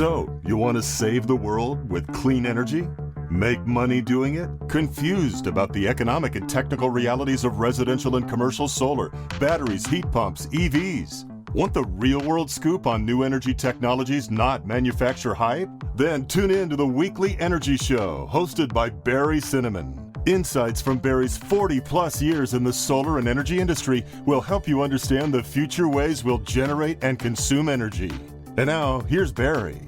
So, you want to save the world with clean energy? Make money doing it? Confused about the economic and technical realities of residential and commercial solar, batteries, heat pumps, EVs? Want the real-world scoop on new energy technologies, not manufacturer hype? Then tune in to the Weekly Energy Show, hosted by Barry Cinnamon. Insights from Barry's 40-plus years in the solar and energy industry will help you understand the future ways we'll generate and consume energy. And now, here's Barry.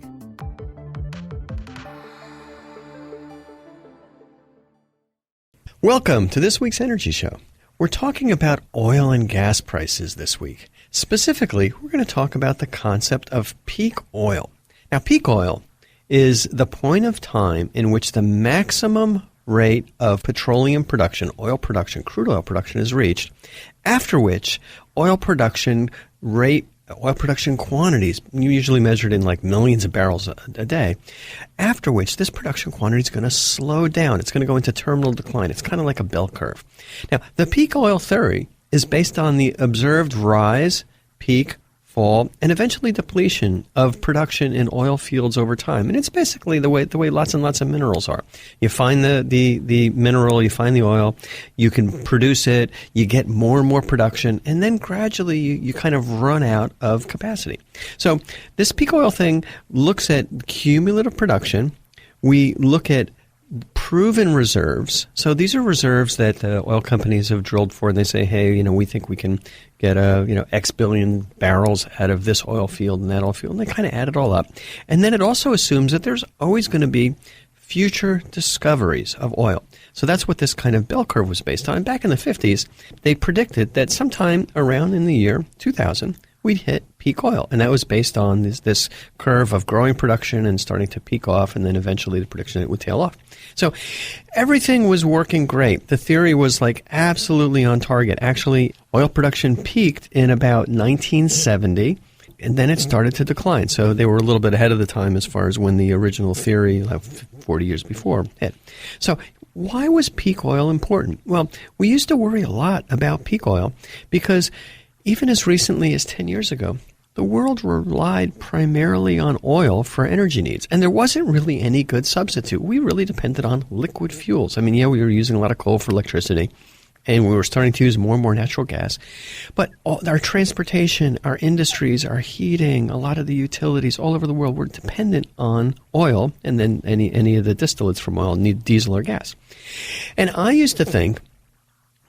Welcome to this week's Energy Show. We're talking about oil and gas prices this week. Specifically, we're going to talk about the concept of peak oil. Now, peak oil is the point of time in which the maximum rate of petroleum production, oil production, crude oil production is reached, after which oil production quantities, usually measured in like millions of barrels a day, after which this production quantity is going to slow down. It's going to go into terminal decline. It's kind of like a bell curve. Now, the peak oil theory is based on the observed rise, peak, fall, and eventually depletion of production in oil fields over time. And it's basically the way lots and lots of minerals are. You find the mineral, you find the oil, you can produce it, you get more and more production, and then gradually you kind of run out of capacity. So this peak oil thing looks at cumulative production. We look at proven reserves. So these are reserves that oil companies have drilled for, and they say, hey, we think we can get X billion barrels out of this oil field and that oil field, and they kind of add it all up. And then it also assumes that there's always going to be future discoveries of oil. So that's what this kind of bell curve was based on. Back in the 50s, they predicted that sometime around in the year 2000, we'd hit peak oil. And that was based on this curve of growing production and starting to peak off, and then eventually the prediction it would tail off. So everything was working great. The theory was like absolutely on target. Actually, oil production peaked in about 1970, and then it started to decline. So they were a little bit ahead of the time as far as when the original theory, like 40 years before, hit. So why was peak oil important? Well, we used to worry a lot about peak oil because even as recently as 10 years ago, the world relied primarily on oil for energy needs, and there wasn't really any good substitute. We really depended on liquid fuels. I mean, we were using a lot of coal for electricity, and we were starting to use more and more natural gas. But our transportation, our industries, our heating, a lot of the utilities all over the world were dependent on oil, and then any of the distillates from oil need diesel or gas. And I used to think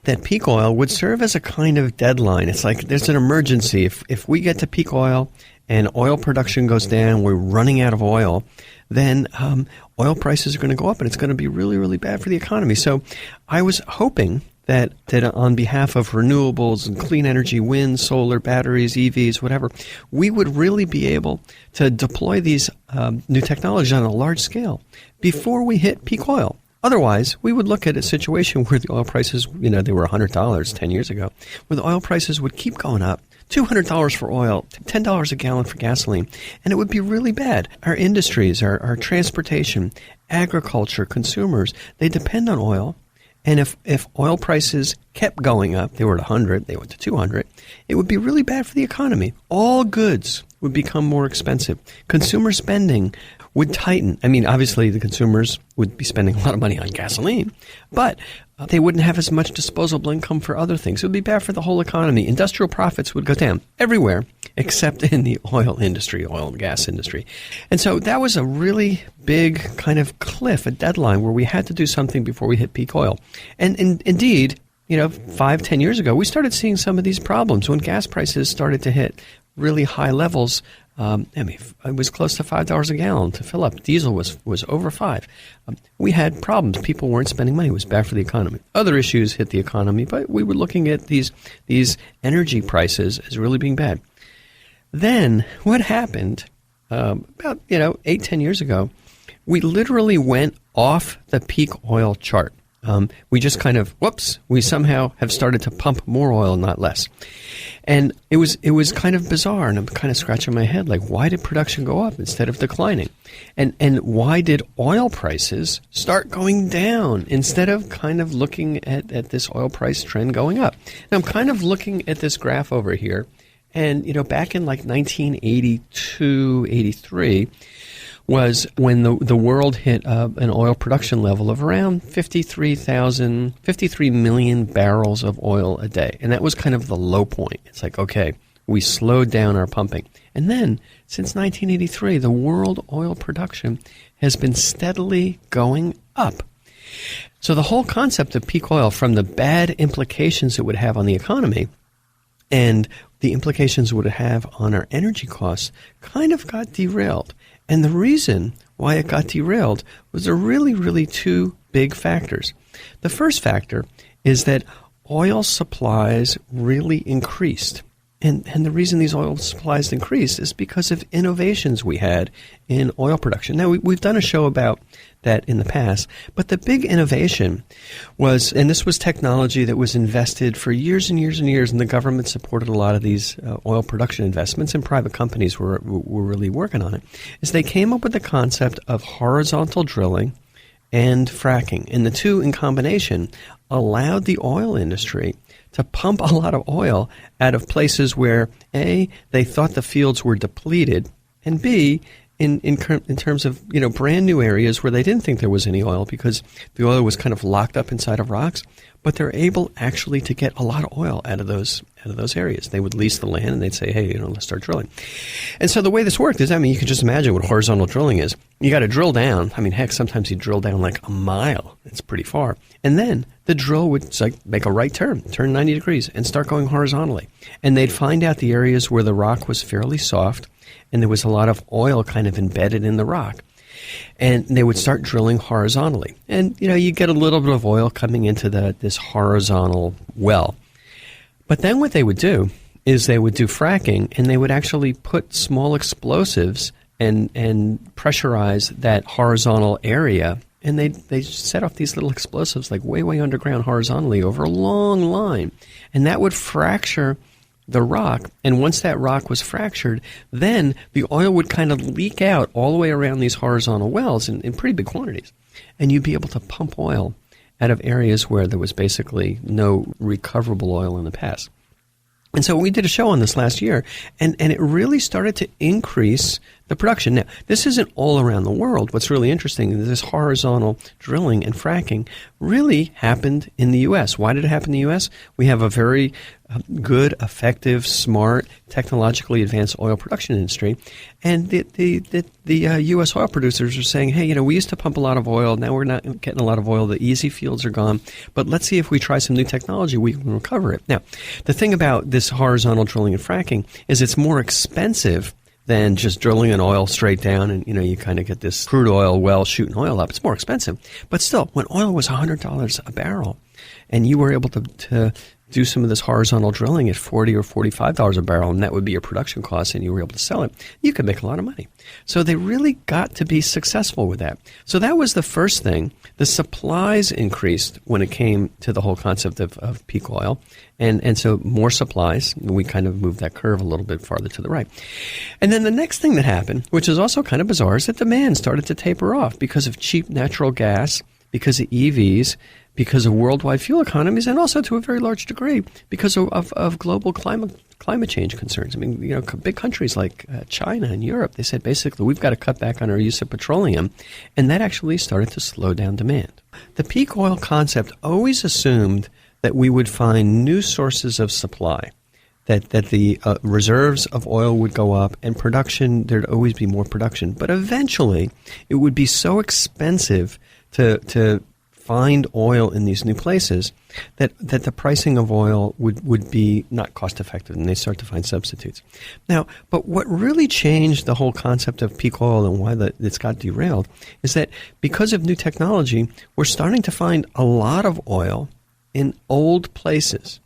that peak oil would serve as a kind of deadline. It's like there's an emergency. If we get to peak oil and oil production goes down, we're running out of oil, then oil prices are going to go up, and it's going to be really, really bad for the economy. So I was hoping that on behalf of renewables and clean energy, wind, solar, batteries, EVs, whatever, we would really be able to deploy these new technologies on a large scale before we hit peak oil. Otherwise, we would look at a situation where the oil prices, they were $100 10 years ago, where the oil prices would keep going up, $200 for oil, $10 a gallon for gasoline, and it would be really bad. Our industries, our transportation, agriculture, consumers, they depend on oil. And if oil prices kept going up, they were at 100, they went to 200, it would be really bad for the economy. All goods would become more expensive. Consumer spending would tighten. I mean, obviously the consumers would be spending a lot of money on gasoline, but they wouldn't have as much disposable income for other things. It would be bad for the whole economy. Industrial profits would go down everywhere except in the oil industry, oil and gas industry. And so that was a really big kind of cliff, a deadline where we had to do something before we hit peak oil. And indeed, 5-10 years ago, we started seeing some of these problems when gas prices started to hit really high levels. It was close to $5 a gallon to fill up. Diesel was over $5. We had problems. People weren't spending money. It was bad for the economy. Other issues hit the economy, but we were looking at these energy prices as really being bad. Then what happened about 8-10 years ago? We literally went off the peak oil chart. We just kind of, we somehow have started to pump more oil, not less. And it was kind of bizarre, and I'm kind of scratching my head, like, why did production go up instead of declining? And why did oil prices start going down instead of kind of looking at this oil price trend going up? Now, I'm kind of looking at this graph over here, And, back in like 1982, 83 was when the world hit an oil production level of around 53 million barrels of oil a day. And that was kind of the low point. It's like, okay, we slowed down our pumping. And then, since 1983, the world oil production has been steadily going up. So the whole concept of peak oil, from the bad implications it would have on the economy and the implications it would have on our energy costs, kind of got derailed. And the reason why it got derailed was there really, really two big factors. The first factor is that oil supplies really increased. And the reason these oil supplies increased is because of innovations we had in oil production. Now, we've done a show about that in the past, but the big innovation was, and this was technology that was invested for years and years and years, and the government supported a lot of these oil production investments, and private companies were really working on it, is they came up with the concept of horizontal drilling and fracking. And the two in combination allowed the oil industry to pump a lot of oil out of places where, A, they thought the fields were depleted, and B, in terms of brand new areas where they didn't think there was any oil because the oil was kind of locked up inside of rocks, but they're able actually to get a lot of oil out of those areas. They would lease the land and they'd say, hey, let's start drilling. And so the way this worked is, you can just imagine what horizontal drilling is. You got to drill down. Heck, sometimes you drill down like a mile. It's pretty far. And then the drill would make a right turn 90 degrees, and start going horizontally. And they'd find out the areas where the rock was fairly soft and there was a lot of oil kind of embedded in the rock. And they would start drilling horizontally. And, you get a little bit of oil coming into this horizontal well. But then what they would do is they would do fracking, and they would actually put small explosives and pressurize that horizontal area. And they set off these little explosives like way underground horizontally over a long line. And that would fracture the rock. And once that rock was fractured, then the oil would kind of leak out all the way around these horizontal wells in pretty big quantities. And you'd be able to pump oil out of areas where there was basically no recoverable oil in the past. And so we did a show on this last year, and it really started to increase the production. Now, this isn't all around the world. What's really interesting is this horizontal drilling and fracking really happened in the U.S. Why did it happen in the U.S.? We have a very good, effective, smart, technologically advanced oil production industry. And the U.S. oil producers are saying, hey, we used to pump a lot of oil. Now we're not getting a lot of oil. The easy fields are gone. But let's see if we try some new technology, we can recover it. Now, the thing about this horizontal drilling and fracking is it's more expensive than just drilling an oil straight down and, you kind of get this crude oil well shooting oil up. It's more expensive. But still, when oil was $100 a barrel and you were able to do some of this horizontal drilling at $40 or $45 a barrel, and that would be your production cost, and you were able to sell it, you could make a lot of money. So they really got to be successful with that. So that was the first thing. The supplies increased when it came to the whole concept of peak oil. And so more supplies, we kind of moved that curve a little bit farther to the right. And then the next thing that happened, which is also kind of bizarre, is that demand started to taper off because of cheap natural gas, because of EVs, because of worldwide fuel economies, and also to a very large degree because of global climate change concerns. Big countries like China and Europe, they said basically we've got to cut back on our use of petroleum, and that actually started to slow down demand. The peak oil concept always assumed that we would find new sources of supply, that the reserves of oil would go up and production, there'd always be more production. But eventually, it would be so expensive to find oil in these new places that the pricing of oil would be not cost effective, and they start to find substitutes. Now, but what really changed the whole concept of peak oil and why it's got derailed is that because of new technology, we're starting to find a lot of oil in old places.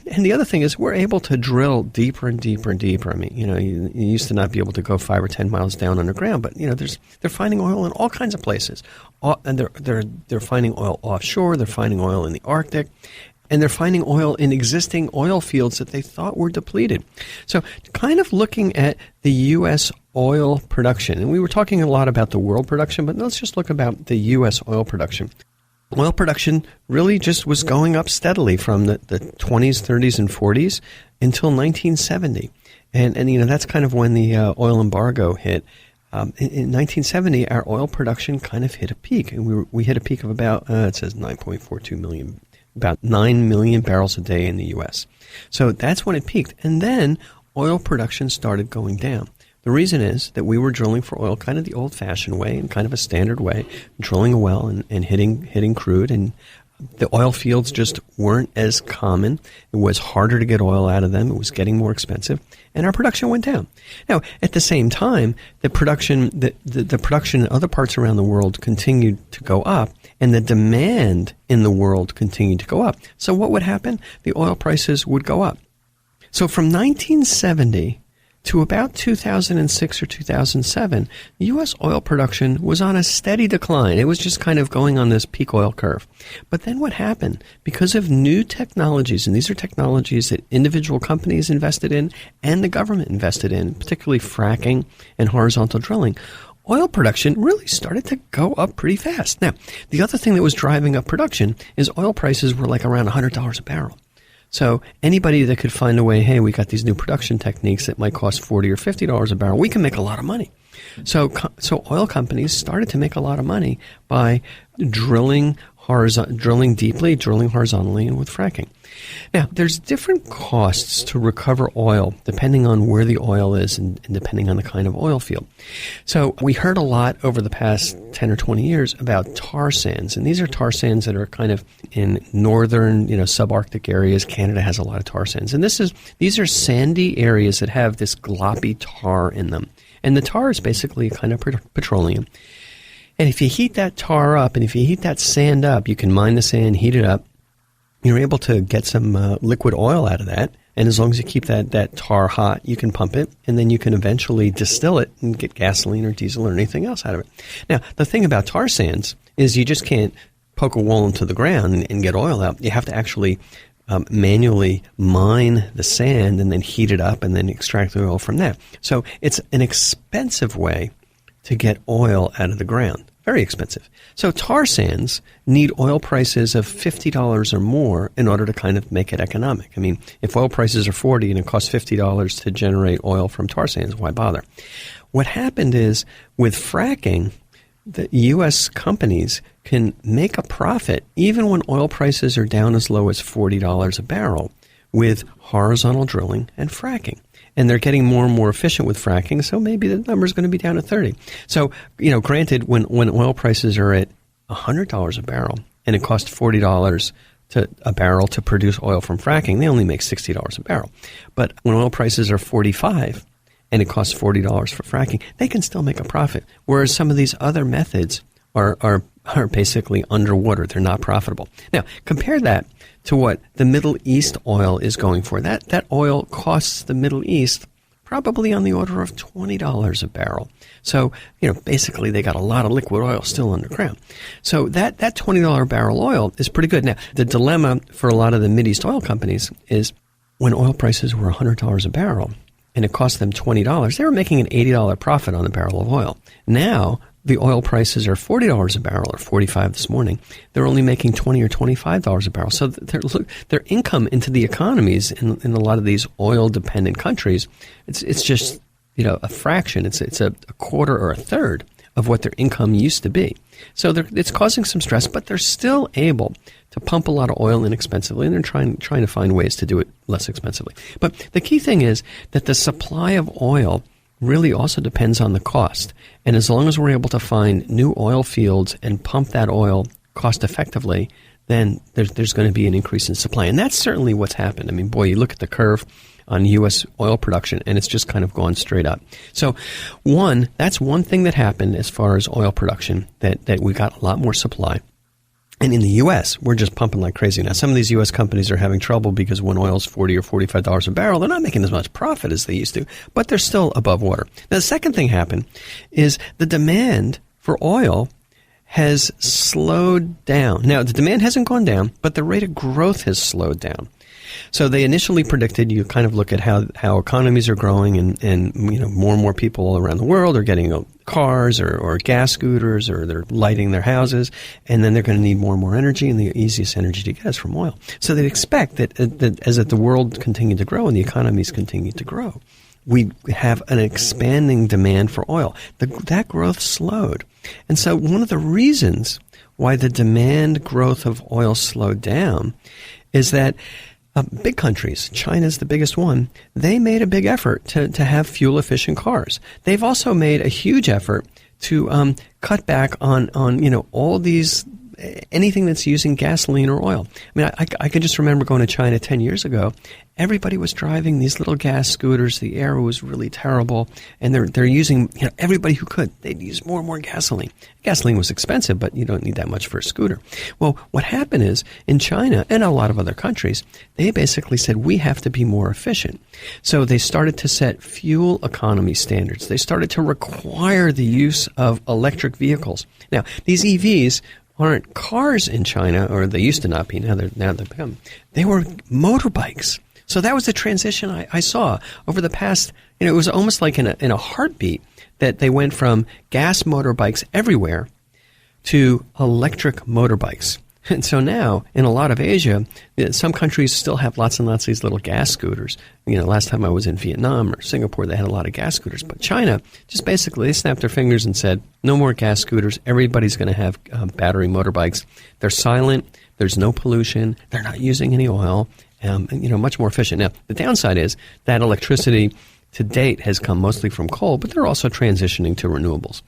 And the other thing is we're able to drill deeper and deeper and deeper. You used to not be able to go 5 or 10 miles down underground, but they're finding oil in all kinds of places, and they're finding oil offshore. They're finding oil in the Arctic, and they're finding oil in existing oil fields that they thought were depleted. So, kind of looking at the U.S. oil production, and we were talking a lot about the world production, but let's just look about the U.S. oil production. Oil production really just was going up steadily from the 20s, 30s, and 40s until 1970. And you know, that's kind of when the oil embargo hit. In 1970, our oil production kind of hit a peak, and we hit a peak of about, it says 9.42 million, about 9 million barrels a day in the U.S. So that's when it peaked. And then oil production started going down. The reason is that we were drilling for oil kind of the old-fashioned way and kind of a standard way, drilling a well and hitting crude, and the oil fields just weren't as common. It was harder to get oil out of them. It was getting more expensive, and our production went down. Now, at the same time, the production in other parts around the world continued to go up, and the demand in the world continued to go up. So what would happen? The oil prices would go up. So from 1970 to about 2006 or 2007, U.S. oil production was on a steady decline. It was just kind of going on this peak oil curve. But then what happened? Because of new technologies, and these are technologies that individual companies invested in and the government invested in, particularly fracking and horizontal drilling, oil production really started to go up pretty fast. Now, the other thing that was driving up production is oil prices were like around $100 a barrel. So anybody that could find a way, hey, we got these new production techniques that might cost $40 or $50 a barrel, we can make a lot of money. So oil companies started to make a lot of money by drilling deeply, drilling horizontally, and with fracking. Now, there's different costs to recover oil depending on where the oil is and depending on the kind of oil field. So we heard a lot over the past 10 or 20 years about tar sands, and these are tar sands that are kind of in northern, subarctic areas. Canada has a lot of tar sands, and these are sandy areas that have this gloppy tar in them, and the tar is basically kind of petroleum. And if you heat that tar up, and if you heat that sand up, you can mine the sand, heat it up, you're able to get some liquid oil out of that. And as long as you keep that tar hot, you can pump it, and then you can eventually distill it and get gasoline or diesel or anything else out of it. Now, the thing about tar sands is you just can't poke a hole into the ground and get oil out. You have to actually manually mine the sand and then heat it up and then extract the oil from that. So it's an expensive way to get oil out of the ground. Very expensive. So tar sands need oil prices of $50 or more in order to kind of make it economic. I mean, if oil prices are $40 and it costs $50 to generate oil from tar sands, why bother? What happened is with fracking, the U.S. companies can make a profit even when oil prices are down as low as $40 a barrel with horizontal drilling and fracking. And they're getting more and more efficient with fracking, so maybe the number is going to be down to 30. So, granted, when oil prices are at $100 a barrel and it costs $40 a barrel to produce oil from fracking, they only make $60 a barrel. But when oil prices are $45 and it costs $40 for fracking, they can still make a profit. Whereas some of these other methods are basically underwater. They're not profitable. Now, compare that to what the Middle East oil is going for. That oil costs the Middle East probably on the order of $20 a barrel. So, basically they got a lot of liquid oil still underground. So that $20 barrel oil is pretty good. Now, the dilemma for a lot of the Mideast oil companies is when oil prices were $100 a barrel and it cost them $20, they were making an $80 profit on a barrel of oil. Now, the oil prices are $40 a barrel, or $45 this morning. They're only making $20 or $25 a barrel. So their income into the economies in a lot of these oil-dependent countries, it's just a fraction. It's a quarter or a third of what their income used to be. So it's causing some stress, but they're still able to pump a lot of oil inexpensively, and they're trying to find ways to do it less expensively. But the key thing is that the supply of oil really also depends on the cost. And as long as we're able to find new oil fields and pump that oil cost effectively, then there's going to be an increase in supply. And that's certainly what's happened. I mean, boy, you look at the curve on U.S. oil production, and it's just kind of gone straight up. So that's one thing that happened as far as oil production, that we got a lot more supply. And in the U.S., we're just pumping like crazy. Now, some of these U.S. companies are having trouble because when oil's $40 or $45 a barrel, they're not making as much profit as they used to, but they're still above water. Now, the second thing happened is the demand for oil has slowed down. Now, the demand hasn't gone down, but the rate of growth has slowed down. So they initially predicted, you kind of look at how economies are growing and more and more people all around the world are getting cars or gas scooters, or they're lighting their houses, and then they're going to need more and more energy, and the easiest energy to get is from oil. So they'd expect that as the world continued to grow and the economies continued to grow, we have an expanding demand for oil. That growth slowed. And so one of the reasons why the demand growth of oil slowed down is that big countries, China's the biggest one, they made a big effort to have fuel-efficient cars. They've also made a huge effort to cut back on all these, anything that's using gasoline or oil. I mean, I can just remember going to China 10 years ago. Everybody was driving these little gas scooters. The air was really terrible, and they're using, everybody who could, they'd use more and more gasoline. Gasoline was expensive, but you don't need that much for a scooter. Well, what happened is in China and a lot of other countries, they basically said we have to be more efficient. So they started to set fuel economy standards. They started to require the use of electric vehicles. Now, these EVs aren't cars in China, or they used to not be. Now they've become. They were motorbikes. So that was the transition I saw over the past. It was almost like in a heartbeat that they went from gas motorbikes everywhere to electric motorbikes. And so now, in a lot of Asia, some countries still have lots and lots of these little gas scooters. Last time I was in Vietnam or Singapore, they had a lot of gas scooters. But China, just basically, they snapped their fingers and said, no more gas scooters. Everybody's going to have battery motorbikes. They're silent. There's no pollution. They're not using any oil. Much more efficient. Now, the downside is that electricity to date has come mostly from coal, but they're also transitioning to renewables.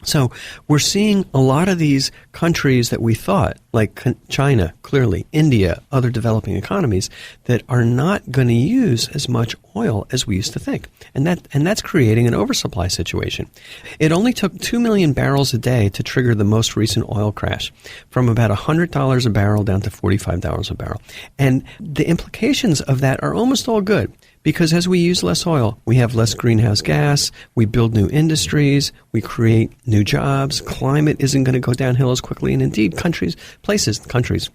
So we're seeing a lot of these countries that we thought, like China, clearly, India, other developing economies, that are not going to use as much oil as we used to think. And that's creating an oversupply situation. It only took 2 million barrels a day to trigger the most recent oil crash, from about $100 a barrel down to $45 a barrel. And the implications of that are almost all good. Because as we use less oil, we have less greenhouse gas, we build new industries, we create new jobs, climate isn't going to go downhill as quickly, and indeed places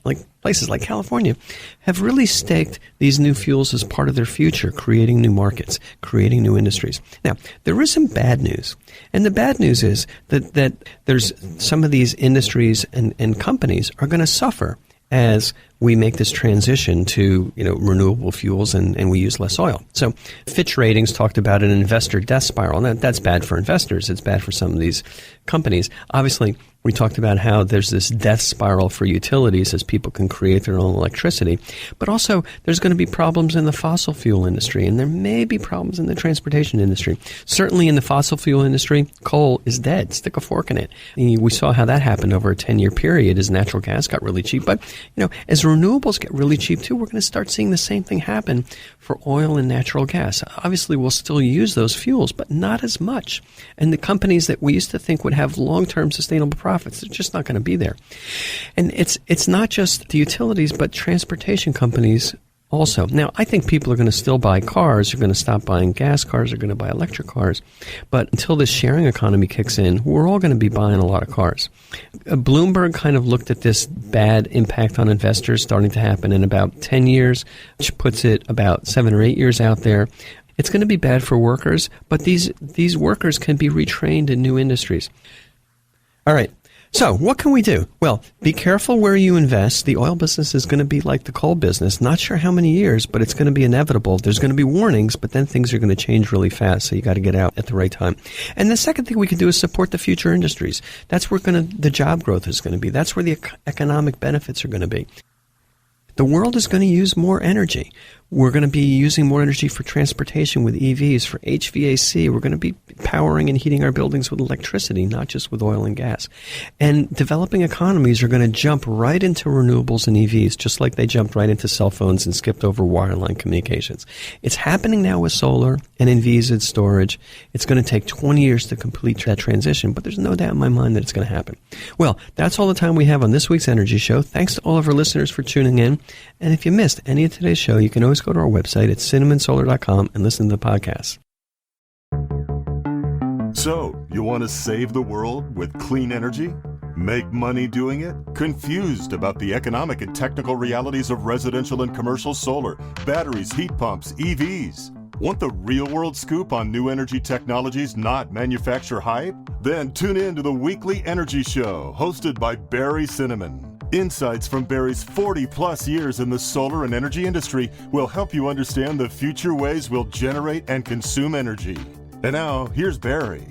like California have really staked these new fuels as part of their future, creating new markets, creating new industries. Now, there is some bad news, and the bad news is that there's some of these industries and companies are going to suffer as we make this transition to renewable fuels and we use less oil. So Fitch Ratings talked about an investor death spiral. And that's bad for investors. It's bad for some of these companies. Obviously, we talked about how there's this death spiral for utilities as people can create their own electricity. But also, there's going to be problems in the fossil fuel industry, and there may be problems in the transportation industry. Certainly in the fossil fuel industry, coal is dead. Stick a fork in it. We saw how that happened over a 10-year period as natural gas got really cheap. But, as renewables get really cheap too, we're going to start seeing the same thing happen for oil and natural gas. Obviously, we'll still use those fuels, but not as much. And the companies that we used to think would have long-term sustainable profits, they're just not going to be there. And it's not just the utilities, but transportation companies also. Now, I think people are going to still buy cars. They're going to stop buying gas cars. They're going to buy electric cars. But until this sharing economy kicks in, we're all going to be buying a lot of cars. Bloomberg kind of looked at this bad impact on investors starting to happen in about 10 years, which puts it about 7 or 8 years out there. It's going to be bad for workers, but these workers can be retrained in new industries. All right. So what can we do? Well, be careful where you invest. The oil business is going to be like the coal business. Not sure how many years, but it's going to be inevitable. There's going to be warnings, but then things are going to change really fast, so you got to get out at the right time. And the second thing we can do is support the future industries. That's where the job growth is going to be. That's where the economic benefits are going to be. The world is going to use more energy. We're going to be using more energy for transportation with EVs, for HVAC. We're going to be powering and heating our buildings with electricity, not just with oil and gas. And developing economies are going to jump right into renewables and EVs, just like they jumped right into cell phones and skipped over wireline communications. It's happening now with solar and NVIDIA storage. It's going to take 20 years to complete that transition, but there's no doubt in my mind that it's going to happen. Well, that's all the time we have on this week's Energy Show. Thanks to all of our listeners for tuning in. And if you missed any of today's show, you can always go to our website at cinnamonsolar.com and listen to the podcast. So, you want to save the world with clean energy? Make money doing it? Confused about the economic and technical realities of residential and commercial solar, batteries, heat pumps, EVs? Want the real-world scoop on new energy technologies, not manufacturer hype? Then tune in to the Weekly Energy Show, hosted by Barry Cinnamon. Insights from Barry's 40-plus years in the solar and energy industry will help you understand the future ways we'll generate and consume energy. And now, here's Barry.